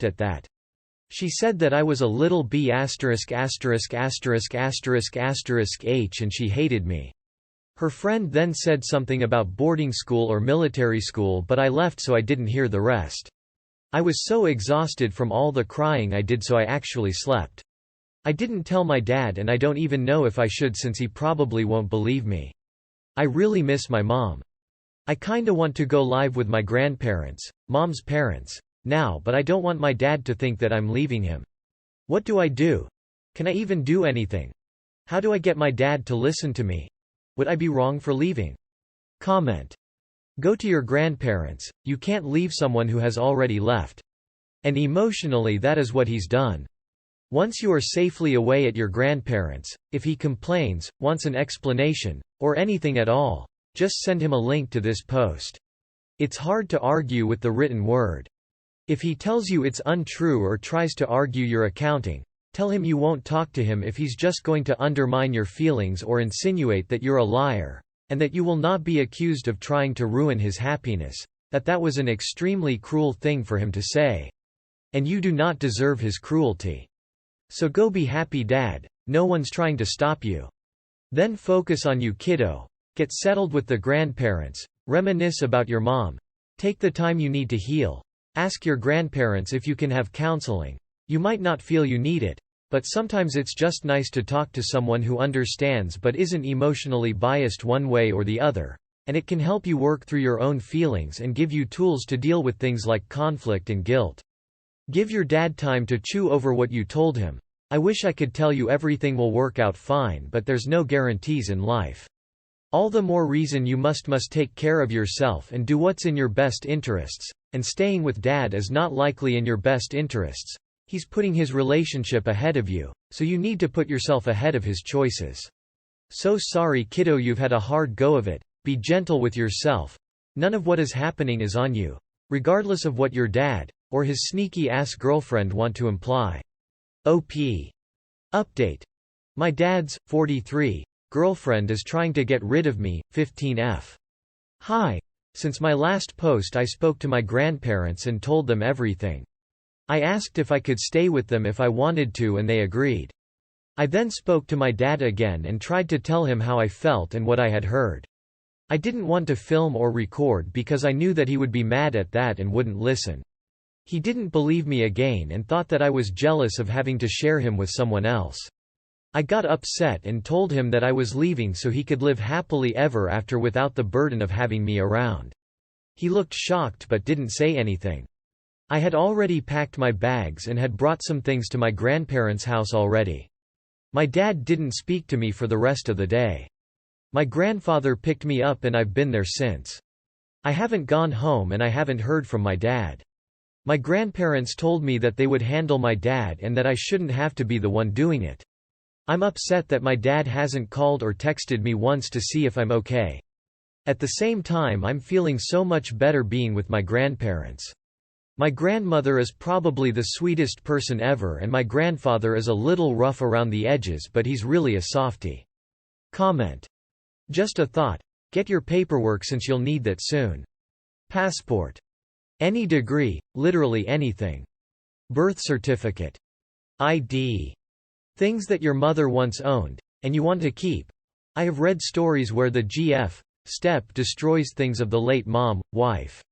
laughed at that. She said that I was a little b**************h and she hated me. Her friend then said something about boarding school or military school, but I left so I didn't hear the rest. I was so exhausted from all the crying I did, so I actually slept. I didn't tell my dad, and I don't even know if I should since he probably won't believe me. I really miss my mom. I kinda want to go live with my grandparents, mom's parents, now, but I don't want my dad to think that I'm leaving him. What do I do? Can I even do anything? How do I get my dad to listen to me? Would I be wrong for leaving? Comment. Go to your grandparents, you can't leave someone who has already left. And emotionally that is what he's done. Once you are safely away at your grandparents, if he complains, wants an explanation, or anything at all, just send him a link to this post. It's hard to argue with the written word. If he tells you it's untrue or tries to argue your accounting, tell him you won't talk to him if he's just going to undermine your feelings or insinuate that you're a liar, and that you will not be accused of trying to ruin his happiness, that was an extremely cruel thing for him to say. And you do not deserve his cruelty. So go be happy, Dad, no one's trying to stop you. Then focus on you, kiddo. Get settled with the grandparents, reminisce about your mom. Take the time you need to heal. Ask your grandparents if you can have counseling. You might not feel you need it, but sometimes it's just nice to talk to someone who understands but isn't emotionally biased one way or the other, and it can help you work through your own feelings and give you tools to deal with things like conflict and guilt. Give your dad time to chew over what you told him. I wish I could tell you everything will work out fine, but there's no guarantees in life. All the more reason you must take care of yourself and do what's in your best interests, and staying with Dad is not likely in your best interests. He's putting his relationship ahead of you, so you need to put yourself ahead of his choices. So sorry, kiddo, you've had a hard go of it. Be gentle with yourself. None of what is happening is on you, regardless of what your dad, or his sneaky-ass girlfriend want to imply. OP. Update. My dad's, 43, girlfriend is trying to get rid of me, 15F. Hi. Since my last post I spoke to my grandparents and told them everything. I asked if I could stay with them if I wanted to and they agreed. I then spoke to my dad again and tried to tell him how I felt and what I had heard. I didn't want to film or record because I knew that he would be mad at that and wouldn't listen. He didn't believe me again and thought that I was jealous of having to share him with someone else. I got upset and told him that I was leaving so he could live happily ever after without the burden of having me around. He looked shocked but didn't say anything. I had already packed my bags and had brought some things to my grandparents' house already. My dad didn't speak to me for the rest of the day. My grandfather picked me up and I've been there since. I haven't gone home and I haven't heard from my dad. My grandparents told me that they would handle my dad and that I shouldn't have to be the one doing it. I'm upset that my dad hasn't called or texted me once to see if I'm okay. At the same time I'm feeling so much better being with my grandparents. My grandmother is probably the sweetest person ever and my grandfather is a little rough around the edges but he's really a softie. Comment. Just a thought. Get your paperwork since you'll need that soon. Passport. Any degree, literally anything. Birth certificate. ID. Things that your mother once owned, and you want to keep. I have read stories where the GF step destroys things of the late mom, wife.